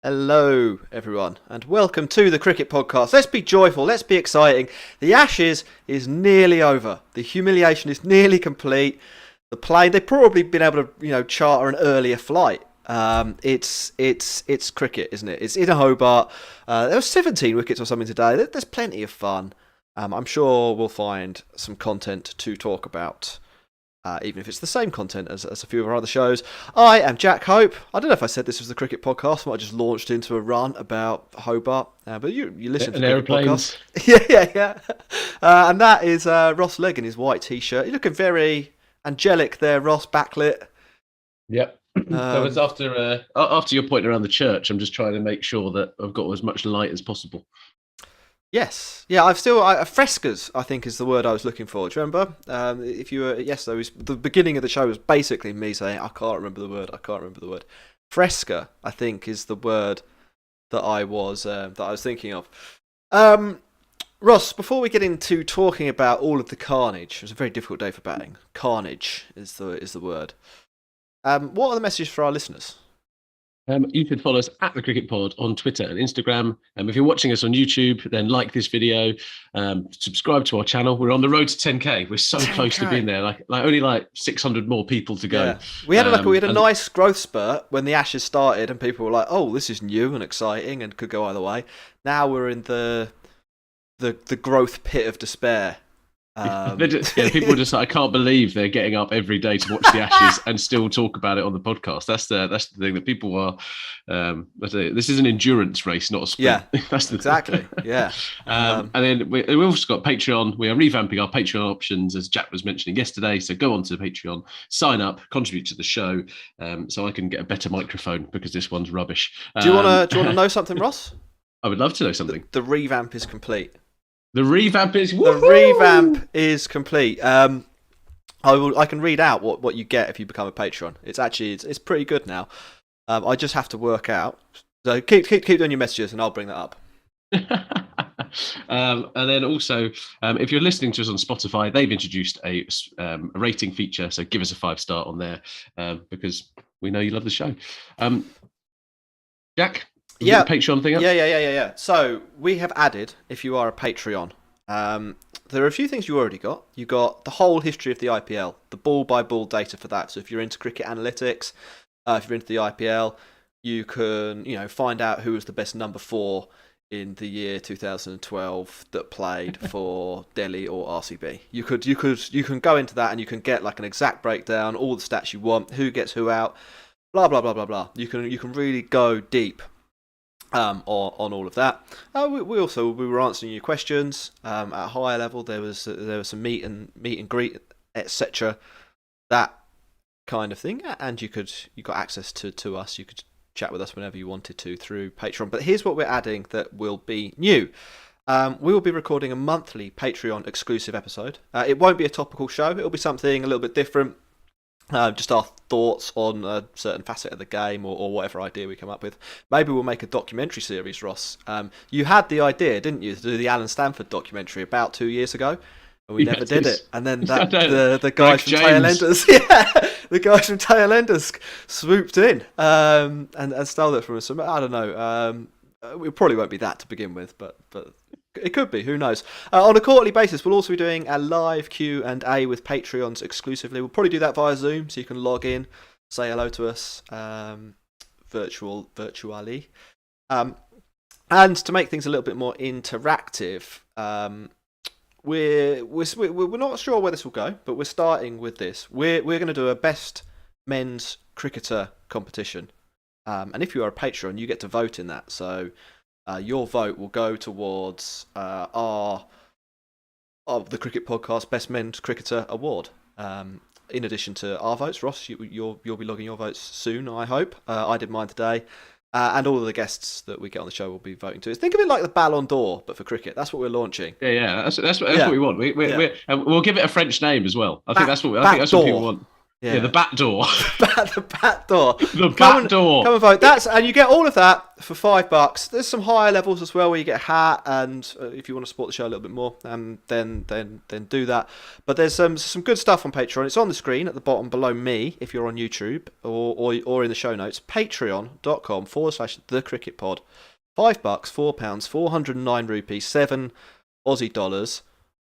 Hello, everyone, and welcome to the Cricket Podcast. Let's be joyful, let's be exciting. The Ashes is nearly over. The humiliation is nearly complete. The plane, they've probably been able to, charter an earlier flight. It's cricket, isn't it? It's in Hobart. There were 17 wickets or something today. There's plenty of fun. I'm sure we'll find some content to talk about. Even if it's the same content as a few of our other shows. I am Jack Hope. I don't know if I said this was the cricket podcast, but I just launched into a run about Hobart. But you listen to the cricket podcast. Yeah. And that is Ross Legg in his white t-shirt. You're looking very angelic there, Ross, backlit. Yep. That was after your point around the church. I'm just trying to make sure that I've got as much light as possible. Yes, yeah. Frescas, I think, is the word I was looking for. Do you remember? The beginning of the show was basically me saying, I can't remember the word. Fresca, I think, is the word that I was thinking of. Ross, before we get into talking about all of the carnage, it was a very difficult day for batting. Carnage is the word. What are the messages for our listeners? You can follow us at the Cricket Pod on Twitter and Instagram. If you're watching us on YouTube, then like this video, subscribe to our channel. We're on the road to 10k. We're so 10K. Close to being there. Like only 600 more people to go. Yeah. We had a nice growth spurt when the Ashes started, and people were like, "Oh, this is new and exciting, and could go either way." Now we're in the growth pit of despair. People just I can't believe they're getting up every day to watch the Ashes and still talk about it on the podcast. That's the thing that people are. This is an endurance race, not a sprint. Yeah, exactly. Yeah. And then we also got Patreon. We are revamping our Patreon options, as Jack was mentioning yesterday. So go on to Patreon, sign up, contribute to the show, so I can get a better microphone because this one's rubbish. Do you want to know something, Ross? I would love to know something. The revamp is complete. The revamp is complete. I can read out what you get if you become a patron. It's pretty good now. I just have to work out. So keep doing your messages, and I'll bring that up. And then also, if you're listening to us on Spotify, they've introduced a rating feature. So give us a 5-star on there because we know you love the show. Jack. Yeah, Patreon thing up? Yeah. So we have added, if you are a Patreon, there are a few things you already got. You got the whole history of the IPL, the ball-by-ball data for that. So if you're into cricket analytics, if you're into the IPL, you can find out who was the best number 4 in the year 2012 that played for Delhi or RCB. You can go into that and you can get like an exact breakdown, all the stats you want, who gets who out, blah blah blah blah blah. You can really go deep. On all of that, we were answering your questions at a higher level. There was some meet and greet, etc. That kind of thing, and you got access to us. You could chat with us whenever you wanted to through Patreon. But here's what we're adding that will be new. We will be recording a monthly Patreon exclusive episode. It won't be a topical show. It'll be something a little bit different. Just our thoughts on a certain facet of the game or whatever idea we come up with. Maybe we'll make a documentary series, Ross. You had the idea, didn't you, to do the Alan Stanford documentary about 2 years ago? And we never did it. And then the guys from Tailenders, the guys from Tailenders swooped in and stole it from us. I don't know. It probably won't be that to begin with, but it could be, who knows. On a quarterly basis, we'll also be doing a live Q&A with Patreons exclusively. We'll probably do that via Zoom, so you can log in, say hello to us virtually. And to make things a little bit more interactive, we're not sure where this will go, but we're starting with this. We're going to do a best men's cricketer competition. And if you are a Patreon, you get to vote in that. So your vote will go towards the Cricket Podcast Best Men's Cricketer Award. In addition to our votes, Ross, you'll be logging your votes soon, I hope. I did mine today. And all of the guests that we get on the show will be voting too. Think of it like the Ballon d'Or, but for cricket. That's what we're launching. Yeah. That's what we want. We'll give it a French name as well. I think that's what people want. Yeah, the back door. The back door. The back door. Come and vote. And you get all of that for $5. There's some higher levels as well where you get a hat, and if you want to support the show a little bit more, then do that. But there's some good stuff on Patreon. It's on the screen at the bottom below me if you're on YouTube, or in the show notes. Patreon.com/The Cricket Pod. $5, £4, 409 rupees, 7 Aussie dollars,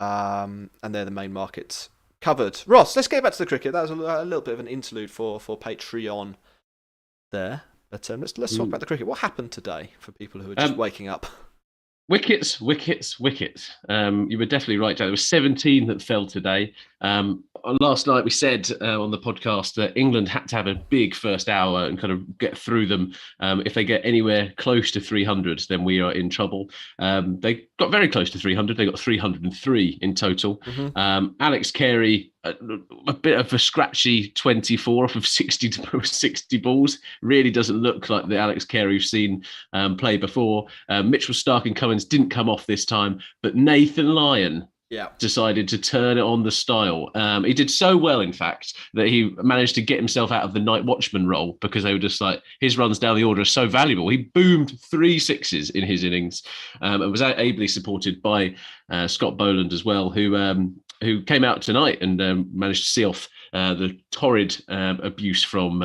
and they're the main markets covered. Ross, let's get back to the cricket. That was a little bit of an interlude for Patreon there. But let's talk about the cricket. What happened today for people who are just waking up? Wickets. You were definitely right, Jack. There were 17 that fell today. Last night we said on the podcast that England had to have a big first hour and kind of get through them. If they get anywhere close to 300, then we are in trouble. They got very close to 300. They got 303 in total. Mm-hmm. Alex Carey, a bit of a scratchy 24 off of 60 balls. Really doesn't look like the Alex Carey we've seen play before. Mitchell Starc and Cummins didn't come off this time, but Nathan Lyon decided to turn it on the style. He did so well, in fact, that he managed to get himself out of the night watchman role, because they were just like, his runs down the order are so valuable. He boomed 3 sixes in his innings, and was ably supported by Scott Boland as well, who came out tonight and managed to see off the torrid abuse from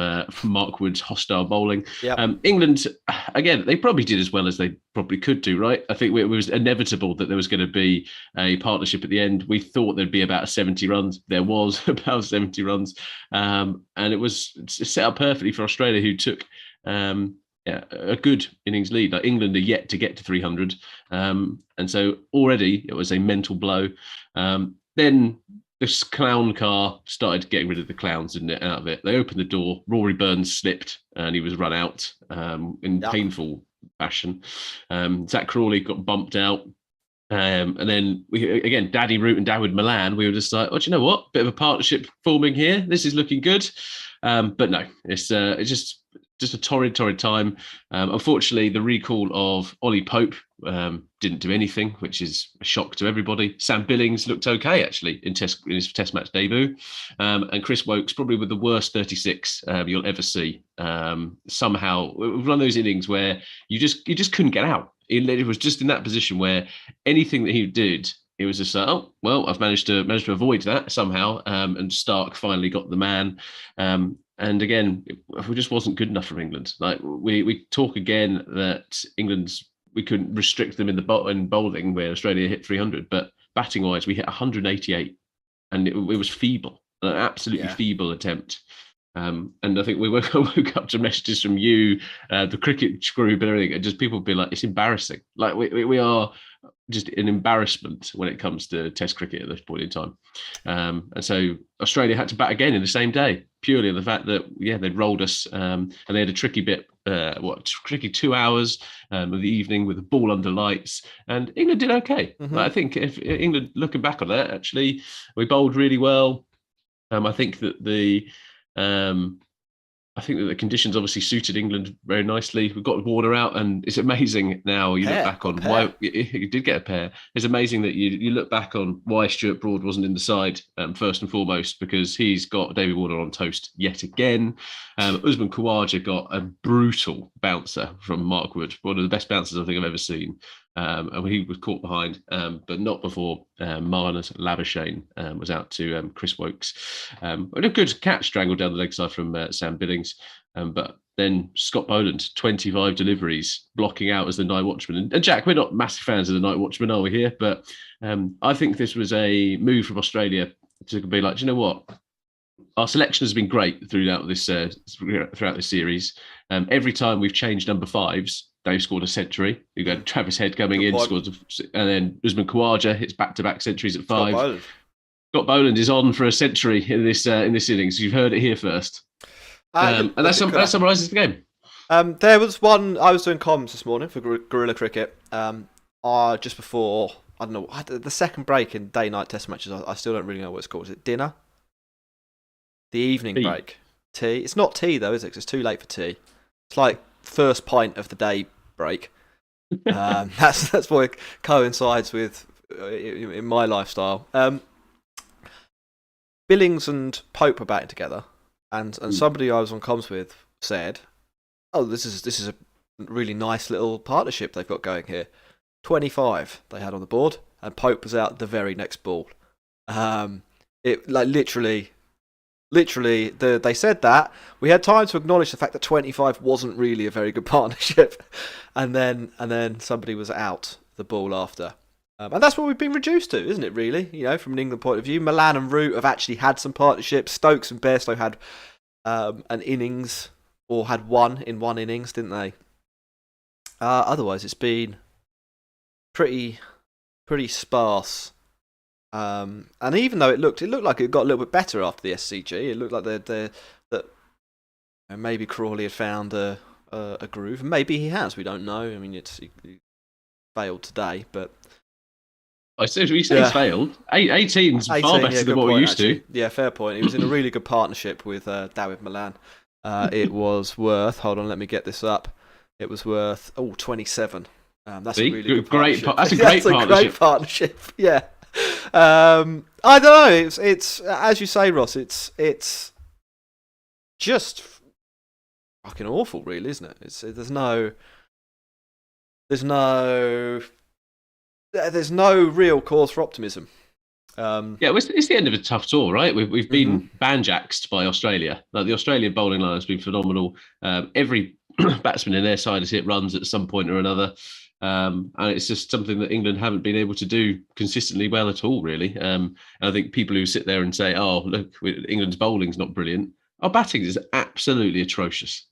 Mark Wood's hostile bowling. Yep. England, again, they probably did as well as they probably could do, right? I think it was inevitable that there was going to be a partnership at the end. We thought there'd be about 70 runs. There was about 70 runs. And it was set up perfectly for Australia, who took a good innings lead. Like, England are yet to get to 300. And so already it was a mental blow. Then this clown car started getting rid of the clowns out of it. They opened the door. Rory Burns slipped and he was run out in painful fashion. Zach Crawley got bumped out. And then Daddy Root and Dawid Malan, we were just like, oh, do you know what? Bit of a partnership forming here. This is looking good. But no, it's just a torrid time. Unfortunately, the recall of Ollie Pope didn't do anything, which is a shock to everybody. Sam Billings looked okay, actually, in his Test match debut. And Chris Woakes, probably with the worst 36 you'll ever see. Somehow, it was one of those innings where you just couldn't get out. It was just in that position where anything that he did, it was just like, oh, well, I've managed to avoid that somehow. And Stark finally got the man. And again, it just wasn't good enough for England. Like, we talk again that we couldn't restrict them in bowling where Australia hit 300, but batting wise, we hit 188, and it was feeble, an absolutely feeble attempt. And I think we woke up to messages from you, the cricket group, and everything, and just people be like, it's embarrassing. Like, we are just an embarrassment when it comes to Test cricket at this point in time. And so Australia had to bat again in the same day, purely on the fact that, they'd rolled us, and they had a tricky bit, tricky 2 hours of the evening with the ball under lights, and England did okay. Mm-hmm. I think if England, looking back on that, actually, we bowled really well. I think that the conditions obviously suited England very nicely. We got Warner out, and it's amazing now you look back on why you did get a pair. It's amazing that you look back on why Stuart Broad wasn't in the side, first and foremost, because he's got David Warner on toast yet again. Usman Khawaja got a brutal bouncer from Mark Wood, one of the best bouncers I think I've ever seen. And he was caught behind, but not before Marnus Labuschagne was out to Chris Woakes. And a good catch strangled down the leg side from Sam Billings. But then Scott Boland, 25 deliveries, blocking out as the night watchman. And Jack, we're not massive fans of the night watchman, are we here? But I think this was a move from Australia to be like, do you know what? Our selection has been great throughout this series. Every time we've changed number fives, they've scored a century. You got Travis Head coming in, scores, and then Usman Khawaja hits back-to-back centuries at 5. Scott Boland is on for a century in this innings. You've heard it here first. And that summarises the game. There was one, I was doing comms this morning for Guerrilla Cricket, just before, I don't know, the second break in day-night Test matches. I still don't really know what it's called. Is it dinner? The evening break. Tea. It's not tea though, is it? 'Cause it's too late for tea. It's like first pint of the day break. That's what it coincides with in my lifestyle. Billings and Pope were batting together, and somebody I was on comms with said, "Oh, this is a really nice little partnership they've got going here." 25 they had on the board, and Pope was out the very next ball. It like literally, they said that we had time to acknowledge the fact that 25 wasn't really a very good partnership, and then somebody was out the ball after. And that's what we've been reduced to, isn't it, really? From an England point of view. Milan and Root have actually had some partnerships. Stokes and Bairstow had an innings, or had one in one innings, didn't they? Otherwise, it's been pretty sparse. And even though it looked like it got a little bit better after the SCG, it looked like that maybe Crawley had found a groove. Maybe he has. We don't know. I mean, he failed today, but. I said we say he's failed. 18's far better than what we used to. Yeah, fair point. He was in a really good partnership with David Milan. It was worth. Hold on, let me get this up. It was worth 27. That's a really good partnership. That's a great partnership. Yeah. I don't know. It's as you say, Ross. It's just fucking awful, really, isn't it? There's no real cause for optimism. It's the end of a tough tour, right? We've been banjaxed by Australia. Like, the Australian bowling line has been phenomenal. Every batsman in their side has hit runs at some point or another. And it's just something that England haven't been able to do consistently well at all, really. And I think people who sit there and say, "Oh, look, England's bowling's not brilliant," our batting is absolutely atrocious.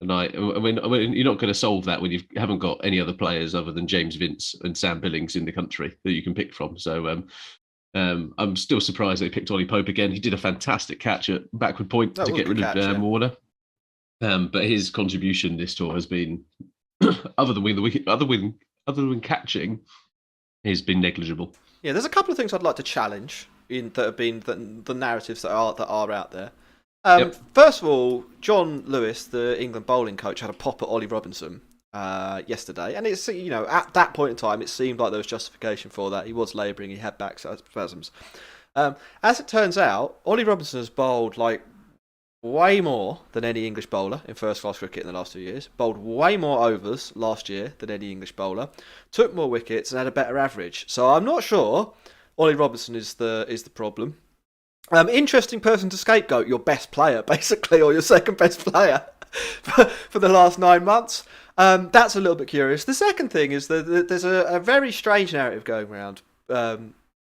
And you're not going to solve that when you haven't got any other players other than James Vince and Sam Billings in the country that you can pick from. So I'm still surprised they picked Ollie Pope again. He did a fantastic catch at backward point to get rid of Warner. But his contribution this tour has been, other than winning the wicket, other than catching, has been negligible. Yeah, there's a couple of things I'd like to challenge that have been the narratives that are out there. First of all, John Lewis, the England bowling coach, had a pop at Ollie Robinson yesterday, and it's at that point in time it seemed like there was justification for that. He was labouring, he had back spasms. As it turns out, Ollie Robinson has bowled like way more than any English bowler in first class cricket in the last 2 years. Bowled way more overs last year than any English bowler. Took more wickets and had a better average. So I'm not sure Ollie Robinson is the problem. Interesting person to scapegoat your best player, basically, or your second best player for the last 9 months. That's a little bit curious. The second thing is that there's a very strange narrative going around,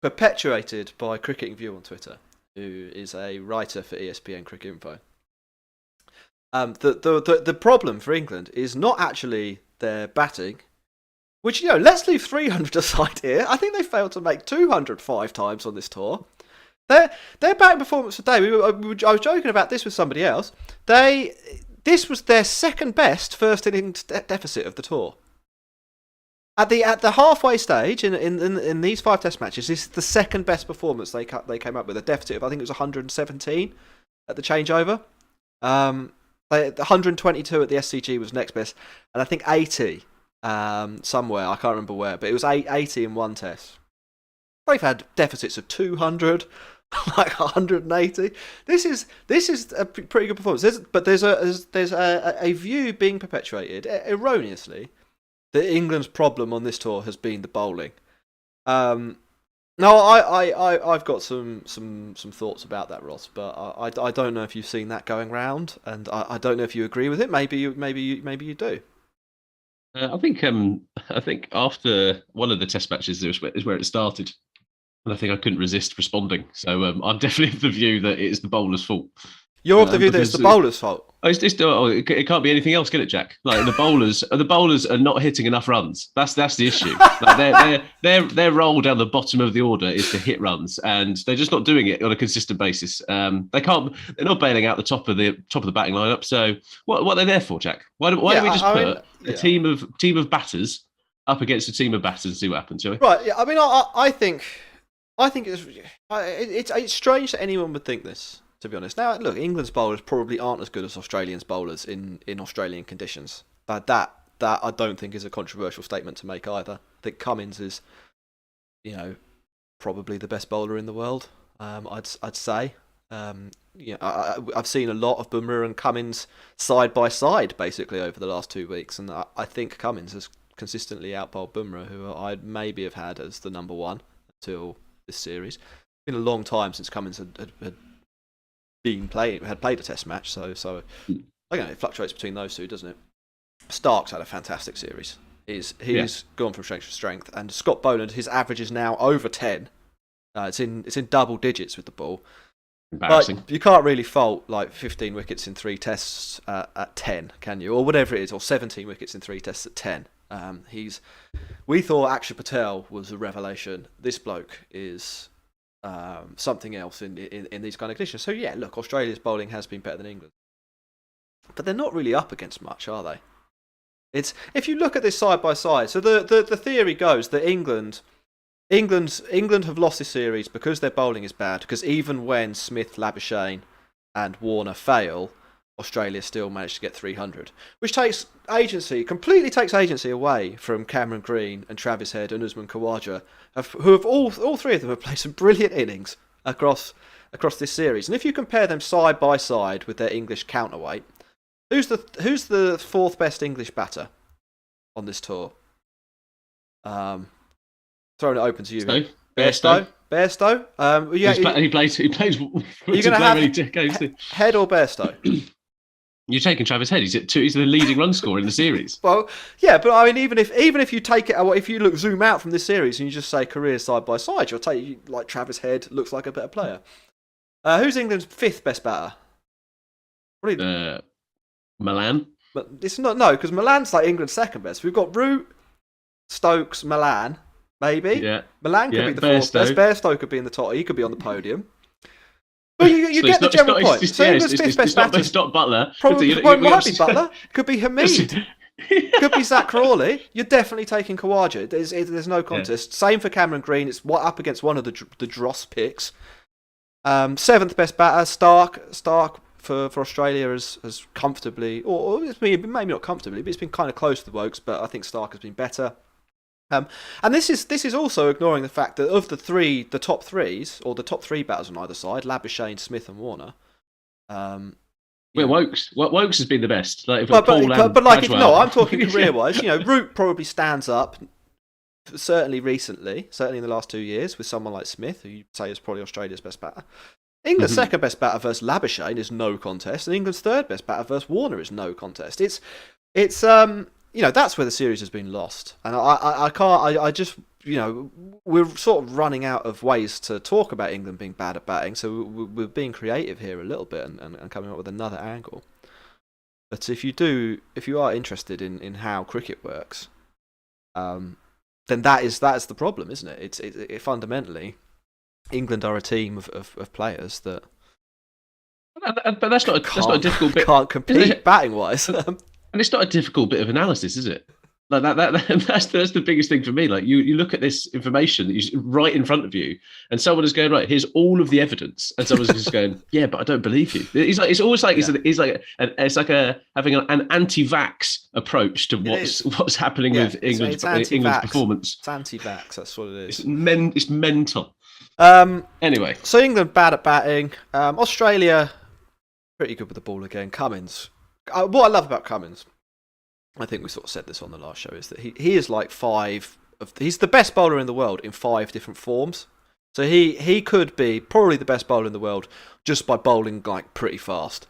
perpetuated by Cricketing View on Twitter, who is a writer for ESPN Cricket Info. The problem for England is not actually their batting, which, let's leave 300 aside here. I think they failed to make 200 5 times on this tour. Their batting performance today, I was joking about this with somebody else. This was their second best first innings deficit of the tour. At the halfway stage in these 5 Test matches, this is the second best performance they came up with. A deficit of, I think it was 117 at the changeover. 122 at the SCG was next best, and I think 80 somewhere, I can't remember where, but it was 80 in one Test. They've had deficits of 200. Like 180. This is a pretty good performance. But there's a view being perpetuated erroneously that England's problem on this tour has been the bowling. I've got some thoughts about that, Ross, but I don't know if you've seen that going round, and I don't know if you agree with it. Maybe you do. I think after one of the Test matches is where it started. And I think I couldn't resist responding. So I'm definitely of the view that it's the bowler's fault. You're of the view that it's the bowler's fault? It can't be anything else, can it, Jack? Like, the bowlers are not hitting enough runs. That's the issue. Like, their role down the bottom of the order is to hit runs, and they're just not doing it on a consistent basis. They're not bailing out the top of the batting lineup. So what are they there for, Jack? Why don't we just put a team of batters up against a team of batters and see what happens, shall we? Right. Yeah. I mean, I think it's strange that anyone would think this, to be honest. Now, look, England's bowlers probably aren't as good as Australians' bowlers in Australian conditions. But that I don't think is a controversial statement to make either. I think Cummins is, probably the best bowler in the world. I'd say. I've seen a lot of Bumrah and Cummins side by side basically over the last 2 weeks, and I think Cummins has consistently outbowled Bumrah, who I'd maybe have had as the number one until this series. It's been a long time since Cummins had played a Test match, so again, it fluctuates between those two, doesn't it? Stark's had a fantastic series. He's gone from strength to strength, and Scott Boland, his average is now over 10. It's in double digits with the ball. Embarrassing. Like, you can't really fault like 15 wickets in 3 tests at 10, can you? Or whatever it is, or 17 wickets in 3 tests at 10. We thought Akshar Patel was a revelation. This bloke is something else in these kind of conditions. So yeah, look, Australia's bowling has been better than England, but they're not really up against much, are they? It's if you look at this side by side. So the theory goes that England have lost this series because their bowling is bad. Because even when Smith, Labuschagne, and Warner fail, Australia still managed to get 300, which completely takes agency away from Cameron Green and Travis Head and Usman Khawaja, who have all three of them have played some brilliant innings across this series. And if you compare them side by side with their English counterweight, who's the fourth best English batter on this tour? Throwing it open to you. Bairstow. He plays. Are you going to have Head or Bairstow? You're taking Travis Head. He's the leading run scorer in the series. Well, yeah, but I mean, even if you take it, if you zoom out from this series and you just say careers side by side, you'll take like Travis Head looks like a better player. Who's England's fifth best batter? Milan. But it's not because Milan's like England's second best. We've got Root, Stokes, Milan, maybe. Yeah. Milan could be the fourth best. Bairstow could be in the top. He could be on the podium. But you get the general point. So England's fifth best batter. It's not Butler. Probably might be Butler. Could be Hamid. Could be Zach Crawley. You're definitely taking Khawaja. There's no contest. Yeah. Same for Cameron Green. It's up against one of the Dross picks. Seventh best batter, Stark for Australia has comfortably, or maybe not comfortably, but it's been kind of close to the Wokes. But I think Stark has been better. And this is also ignoring the fact that of the top threes, or the top three batters on either side, Labuschagne, Smith, and Warner. Wokes has been the best. I'm talking career-wise. Root probably stands up. Certainly recently, certainly in the last 2 years, with someone like Smith, who you say is probably Australia's best batter. England's second best batter versus Labuschagne is no contest, and England's third best batter versus Warner is no contest. It's that's where the series has been lost, and we're sort of running out of ways to talk about England being bad at batting, so we're being creative here a little bit and coming up with another angle. But if you are interested in how cricket works, then that's the problem, isn't it? It fundamentally, England are a team of players that. But that's not a difficult bit. Can't compete batting wise. And it's not a difficult bit of analysis, is it? Like that's the biggest thing for me. Like you look at this information that is right in front of you, and someone is going, right, here's all of the evidence, and someone's just going, yeah, but I don't believe you. It's always like having an anti-vax approach to what's happening with England's performance. It's anti-vax. That's what it is. It's mental. Anyway, so England bad at batting. Australia pretty good with the ball again. Cummins. What I love about Cummins, I think we sort of said this on the last show, is that he is like he's the best bowler in the world in 5 different forms. So he could be probably the best bowler in the world just by bowling like pretty fast,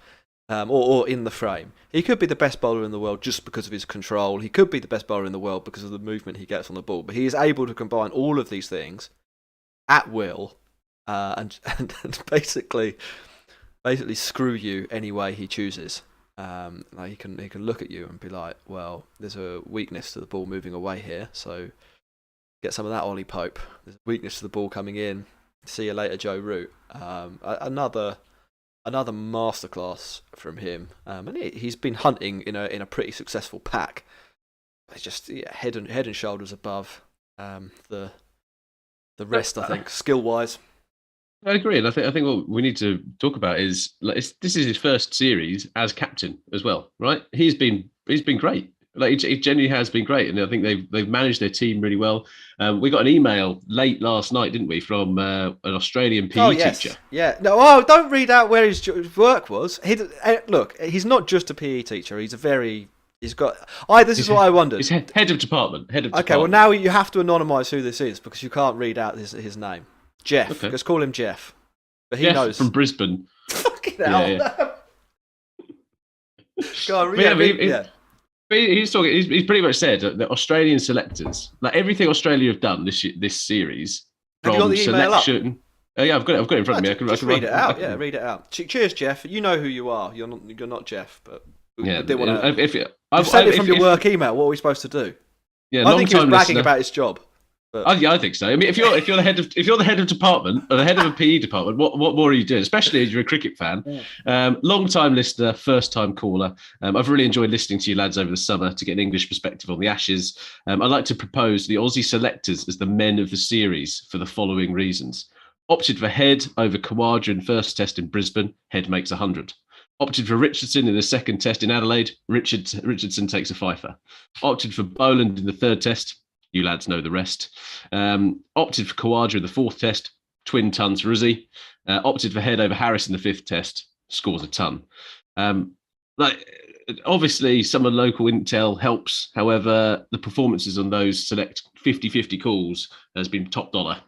or in the frame. He could be the best bowler in the world just because of his control. He could be the best bowler in the world because of the movement he gets on the ball. But he is able to combine all of these things at will, and basically screw you any way he chooses. He can look at you and be like, well, there's a weakness to the ball moving away here, so get some of that Ollie Pope. There's a weakness to the ball coming in. See you later, Joe Root. Another masterclass from him, and he's been hunting in a pretty successful pack. It's just head and shoulders above the rest. I think skill wise. I agree, and I think what we need to talk about is this is his first series as captain as well, right? He's been great. Like it genuinely has been great, and I think they've managed their team really well. We got an email late last night, didn't we, from an Australian PE teacher? Yeah. No, oh, don't read out where his work was. Look, he's not just a PE teacher. He's got. This is what I wondered. He's head of department. Okay, well now you have to anonymise who this is because you can't read out his name. Jeff. Okay. Let's call him Jeff. But he knows. From Brisbane. Fucking hell. Yeah. Go on, He's talking. He's pretty much said that Australian selectors, like everything Australia have done this series, have you got the selection. Yeah, I've got it in front of me. I can read it out. Yeah, read it out. Cheers, Jeff. You know who you are. You're not Jeff, but yeah. I've sent it from your work email. What are we supposed to do? Yeah, I think he was bragging about his job. I think so. I mean, if you're the head of department or the head of a PE department, what more are you doing? Especially if you're a cricket fan. Long time listener, first time caller. I've really enjoyed listening to you lads over the summer to get an English perspective on the Ashes. I'd like to propose the Aussie selectors as the men of the series for the following reasons: opted for Head over Khawaja in first test in Brisbane. Head makes 100. Opted for Richardson in the second test in Adelaide. Richardson takes a fifer. Opted for Boland in the third test. You lads know the rest. Opted for Khawaja in the fourth test, twin tons for Uzi. Opted for Head over Harris in the fifth test, scores a ton. Obviously, some of the local intel helps. However, the performances on those select 50-50 calls has been top dollar.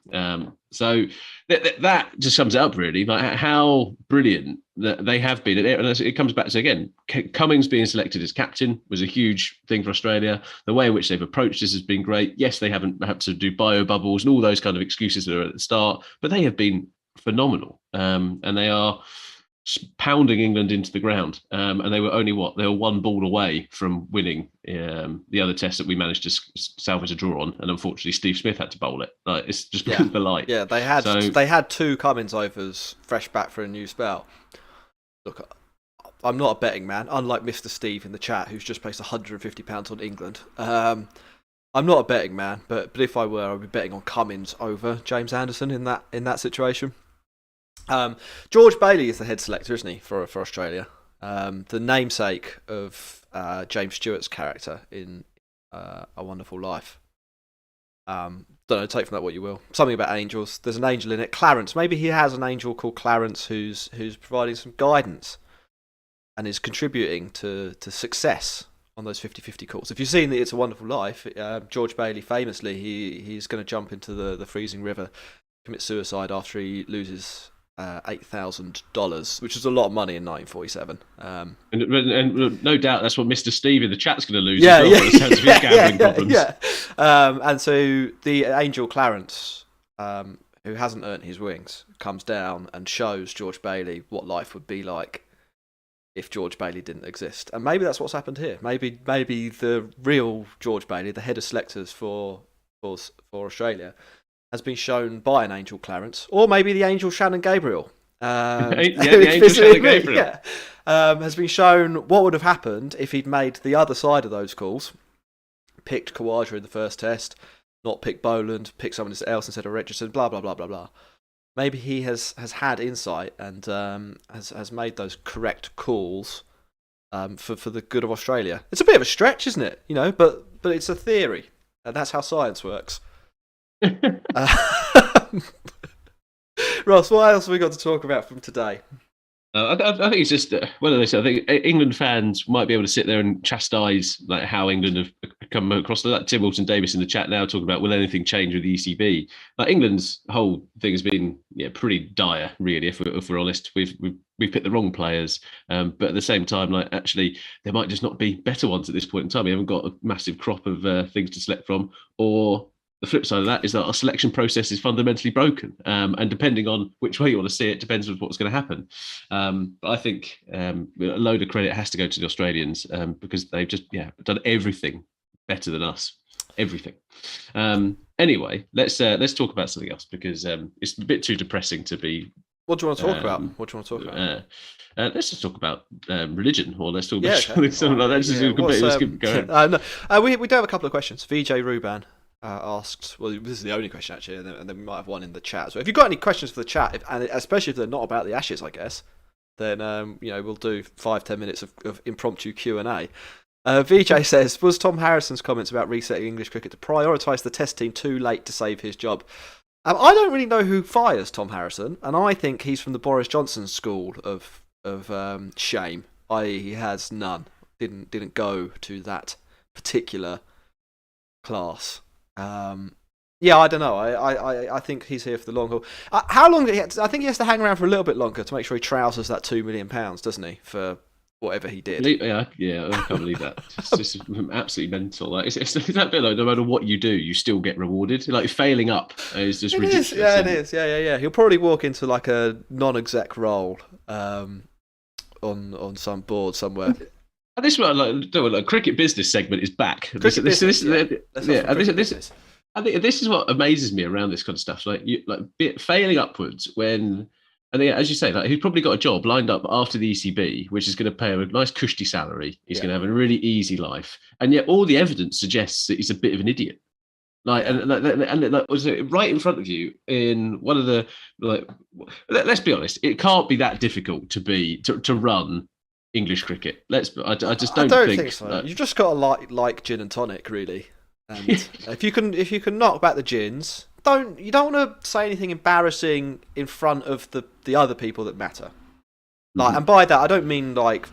So that just sums it up, really. Like how brilliant that they have been. And it comes back to, again, Cummings being selected as captain was a huge thing for Australia. The way in which they've approached this has been great. Yes, they haven't had to do bio bubbles and all those kind of excuses that are at the start, but they have been phenomenal. And they are pounding England into the ground, and they were only they were one ball away from winning the other test that we managed to salvage a draw on, and unfortunately Steve Smith had to bowl it. It's just because of the light. Yeah, they had two Cummins overs fresh back for a new spell. Look, I'm not a betting man, unlike Mr. Steve in the chat who's just placed £150 on England. I'm not a betting man, but if I were, I'd be betting on Cummins over James Anderson in that situation. George Bailey is the head selector, isn't he, for Australia? The namesake of James Stewart's character in A Wonderful Life. Don't know, take from that what you will. Something about angels. There's an angel in it. Clarence. Maybe he has an angel called Clarence who's providing some guidance and is contributing to success on those 50-50 calls. If you've seen It's a Wonderful Life, George Bailey famously he's going to jump into the freezing river, commit suicide after he loses $8,000, which is a lot of money in 1947. And no doubt that's what Mr. Steve in the chat's going to lose. And so the angel Clarence, who hasn't earned his wings, comes down and shows George Bailey what life would be like if George Bailey didn't exist. And maybe that's what's happened here. Maybe the real George Bailey, the head of selectors for Australia, has been shown by an angel Clarence, or maybe the angel Shannon Gabriel. The angel Shannon Gabriel. Has been shown what would have happened if he'd made the other side of those calls, picked Khawaja in the first test, not picked Boland, picked someone else instead of Richardson, blah, blah, blah, blah, blah. Maybe he has had insight and has made those correct calls for the good of Australia. It's a bit of a stretch, isn't it? But it's a theory, and that's how science works. Ross, what else have we got to talk about from today? I think it's just one of those. I think England fans might be able to sit there and chastise like how England have come across. Like Tim Wilson-Davis in the chat now talking about will anything change with the ECB? Like England's whole thing has been pretty dire, really. If we're honest, we've picked the wrong players, but at the same time, like actually there might just not be better ones at this point in time. We haven't got a massive crop of things to select from, or the flip side of that is that our selection process is fundamentally broken. And depending on which way you want to see it, depends on what's going to happen. But I think a load of credit has to go to the Australians because they've just done everything better than us. Everything. Anyway, let's talk about something else because it's a bit too depressing to be. What do you want to talk about? Let's just talk about religion, or let's talk about something like that. We do have a couple of questions. VJ Ruban asked, well, this is the only question actually, and then we might have one in the chat. So if you've got any questions for the chat, and especially if they're not about the Ashes, I guess, then we'll do 5-10 minutes of impromptu Q&A. VJ says, was Tom Harrison's comments about resetting English cricket to prioritise the Test team too late to save his job? I don't really know who fires Tom Harrison, and I think he's from the Boris Johnson school of shame. I.e., he has none. Didn't go to that particular class. Yeah, I don't know. I think he's here for the long haul. How long? I think he has to hang around for a little bit longer to make sure he trousers that £2 million, doesn't he? For whatever he did. Yeah, I can't believe that. It's just absolutely mental. Like, it's that bit like no matter what you do, you still get rewarded. Like failing up is just ridiculous. Yeah, it is. Yeah. He'll probably walk into like a non-exec role on some board somewhere. And this one, like cricket business segment is back. I think this is what amazes me around this kind of stuff. Failing upwards when, and as you say, like he's probably got a job lined up after the ECB, which is going to pay him a nice cushy salary. He's going to have a really easy life, and yet all the evidence suggests that he's a bit of an idiot. Right in front of you in one of the let's be honest, it can't be that difficult to run English cricket. I just don't think so. You've just got to like gin and tonic, really. And if you can knock back the gins, you don't want to say anything embarrassing in front of the other people that matter. And by that I don't mean like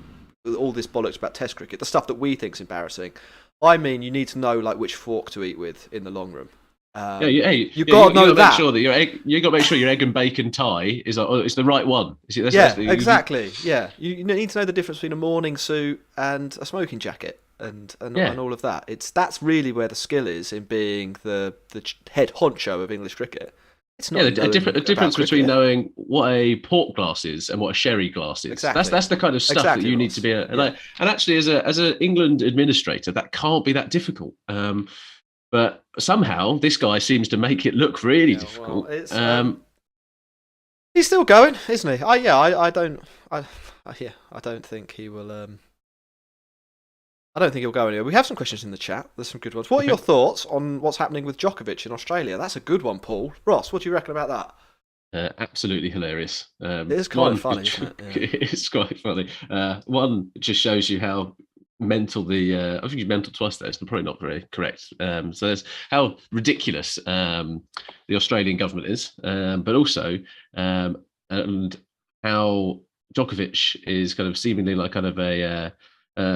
all this bollocks about Test cricket, the stuff that we think's embarrassing. I mean you need to know like which fork to eat with in the long run. You've got to know that. Make sure that you got to make sure your egg and bacon tie is the right one. Exactly. Yeah, you need to know the difference between a morning suit and a smoking jacket. And all of that. That's really where the skill is in being the head honcho of English cricket. It's not a difference between knowing what a port glass is and what a sherry glass is. Exactly. That's the kind of stuff that you need to be. And actually, as an England administrator, that can't be that difficult. But somehow this guy seems to make it look really difficult. Well, he's still going, isn't he? I don't think he will. I don't think he'll go anywhere. We have some questions in the chat. There's some good ones. What are your thoughts on what's happening with Djokovic in Australia? That's a good one, Paul. Ross, what do you reckon about that? Absolutely hilarious. It is kind of funny, isn't it? Yeah. It's quite funny. One just shows you how mental I think he's mental twice there. It's probably not very correct. So there's how ridiculous the Australian government is, but also and how Djokovic is kind of seemingly like kind of a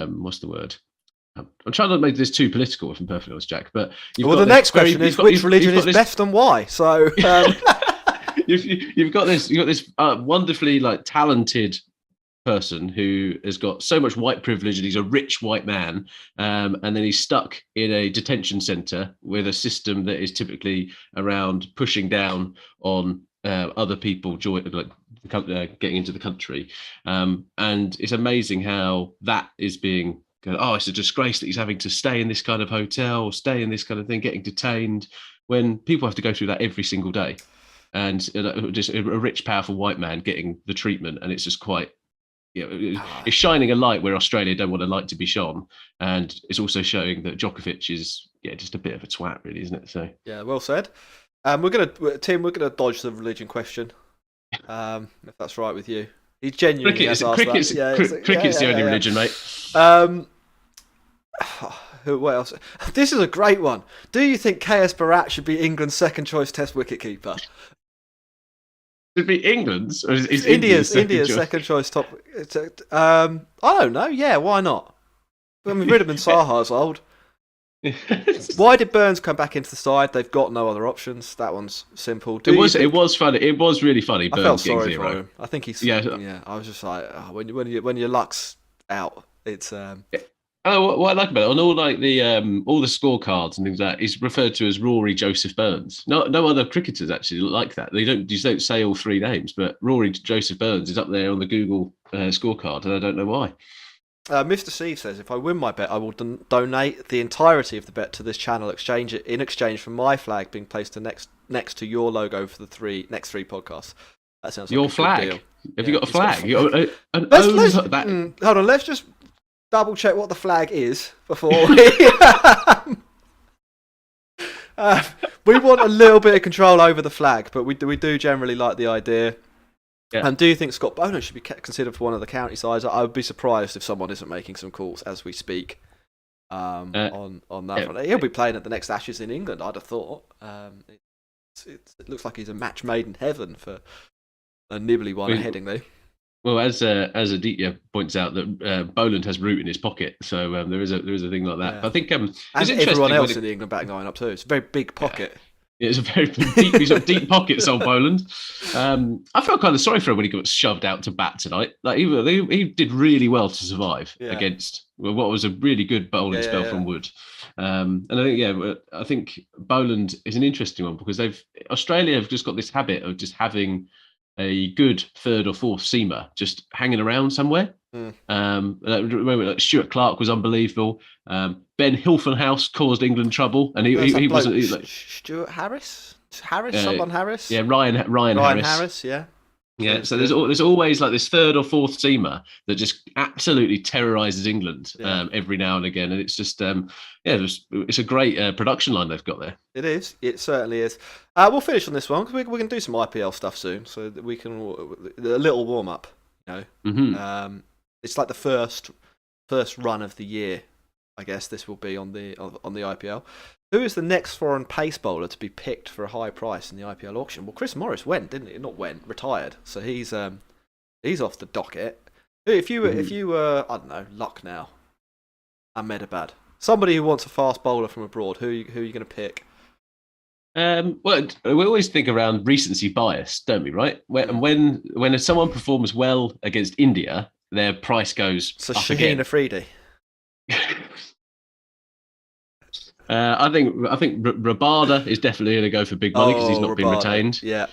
what's the word? I'm trying not to make this too political, if I'm perfectly honest, Jack. But the next question is which religion is best and why. So you've got this wonderfully like talented person who has got so much white privilege and he's a rich white man, and then he's stuck in a detention centre with a system that is typically around pushing down on other people getting into the country, and it's amazing how that is being. It's a disgrace that he's having to stay in this kind of hotel, stay in this kind of thing, getting detained, when people have to go through that every single day, and just a rich, powerful white man getting the treatment, and it's just quite. It's shining a light where Australia don't want a light to be shone, and it's also showing that Djokovic is just a bit of a twat, really, isn't it? So well said. We're gonna dodge the religion question, if that's right with you. He genuinely has asked that. Cricket's the only religion, mate. What else? This is a great one. Do you think KS Bharat should be England's second choice Test wicketkeeper? Should be England's or is India's second choice top? I don't know. Yeah, why not? I mean, Ridham and Saha's old. Why did Burns come back into the side? They've got no other options. That one's simple. It was funny. It was really funny. I felt sorry for him. I think he's. Yeah. I was just like, when your luck's out, it's. What I like about it, on all like the all the scorecards and things like that, he's referred to as Rory Joseph Burns. No other cricketers actually like that. You don't say all three names, but Rory Joseph Burns is up there on the Google scorecard, and I don't know why. Mr. Steve says, if I win my bet, I will donate the entirety of the bet to this channel in exchange for my flag being placed next to your logo for the next three podcasts. That sounds like your a flag. Good deal. Have you got a flag? Hold on, let's just double check what the flag is before we want a little bit of control over the flag, but we do generally like the idea. Yeah. And do you think Scott Boland should be considered for one of the county sides? I would be surprised if someone isn't making some calls as we speak. on that yeah. front. He'll be playing at the next Ashes in England, I'd have thought. It looks like he's a match made in heaven for a nibbly one at Headingley. Well, as Aditya points out, that Boland has root in his pocket, so there is a thing like that. Yeah. But I think and it's interesting everyone else in the England batting lineup too. It's a very big pocket. Yeah, it's a very deep. He's got deep pockets on Boland. I felt kind of sorry for him when he got shoved out to bat tonight. Like he did really well to survive against what was a really good bowling spell from Wood. And I think Boland is an interesting one because Australia have just got this habit of just having a good third or fourth seamer just hanging around somewhere. Remember, Stuart Clark was unbelievable. Ben Hilfenhaus caused England trouble, and he wasn't. Stuart Harris, someone Harris. Yeah, Ryan Harris. Yeah, so there's always like this third or fourth seamer that just absolutely terrorizes England every now and again, and it's just it's a great production line they've got there. It is. It certainly is. We'll finish on this one because we're going to do some IPL stuff soon, so that we can a little warm up. It's like the first run of the year. I guess this will be on the IPL. Who is the next foreign pace bowler to be picked for a high price in the IPL auction? Well, Chris Morris retired, so he's off the docket. If you were I don't know, Lucknow, Ahmedabad, somebody who wants a fast bowler from abroad, who are you going to pick? Well, we always think around recency bias, don't we? Right? When someone performs well against India, their price goes so up Shaheen again. Afridi. I think Rabada is definitely going to go for big money because he's not been retained. Yeah.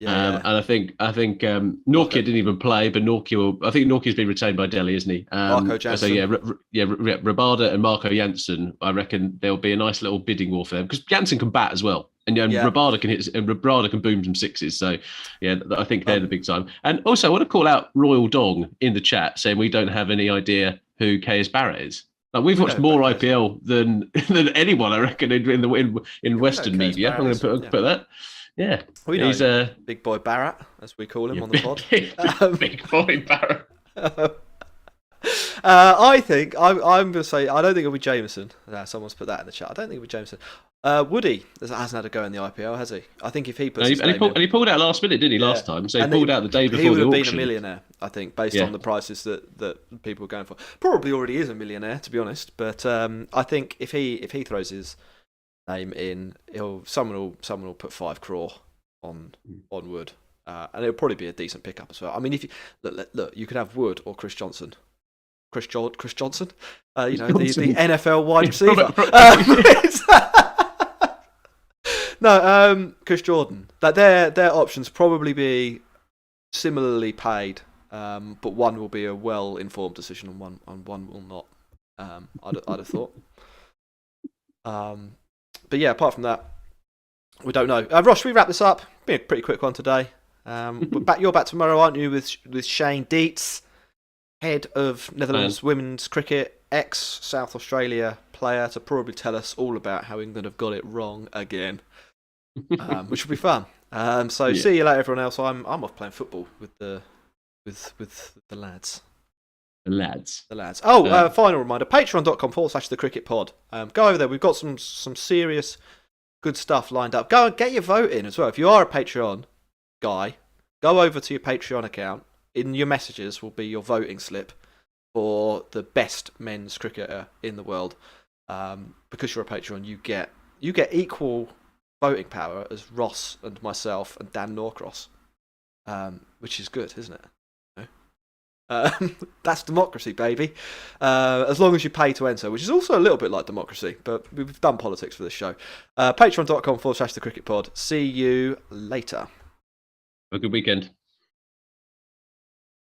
And I think Norkia didn't even play, but I think Norkia's been retained by Delhi, isn't he? Marco Jansen. So Rabada and Marco Jansen. I reckon there'll be a nice little bidding war for them because Jansen can bat as well, and Rabada can hit, and Rabada can boom some sixes. So I think they're the big time. And also, I want to call out Royal Dong in the chat saying we don't have any idea who KS Barrett is. Like we've watched more IPL than anyone, I reckon, in Western media. I'm going to put that. Yeah, he's Big Boy Barrett, as we call him on the pod. Big Boy Barrett. I think I'm going to say I don't think it'll be Jameson. Someone's put that in the chat. I don't think it'll be Jameson. Woody hasn't had a go in the IPL, has he? I think if he puts he pulled out last minute, didn't he? Last time, so he pulled out the day before the auction. He would have been a millionaire, I think, based on the prices that people were going for. Probably already is a millionaire, to be honest. But I think if he throws his name in, someone will put 5 crore on Wood, and it'll probably be a decent pickup as well. I mean, if you look, you could have Wood or Chris Johnson. Chris Johnson, the NFL wide receiver. No, Chris Jordan. That their options probably be similarly paid, but one will be a well-informed decision and one will not. I'd have thought. But yeah, apart from that, we don't know. Ross, should we wrap this up? Be a pretty quick one today. You're back tomorrow, aren't you? With Shane Dietz, head of Netherlands women's cricket, ex-South Australia player, to probably tell us all about how England have got it wrong again. Which will be fun. See you later, everyone else. I'm off playing football with the lads. The lads. Final reminder: patreon.com/the cricket pod. Go over there. We've got some serious good stuff lined up. Go and get your vote in as well. If you are a Patreon guy, go over to your Patreon account. In your messages will be your voting slip for the best men's cricketer in the world. Because you're a Patreon, you get equal voting power as Ross and myself and Dan Norcross, which is good, isn't it? That's democracy, baby. As long as you pay to enter, which is also a little bit like democracy, but we've done politics for this show. Patreon.com/the cricket pod. See you later. Have a good weekend.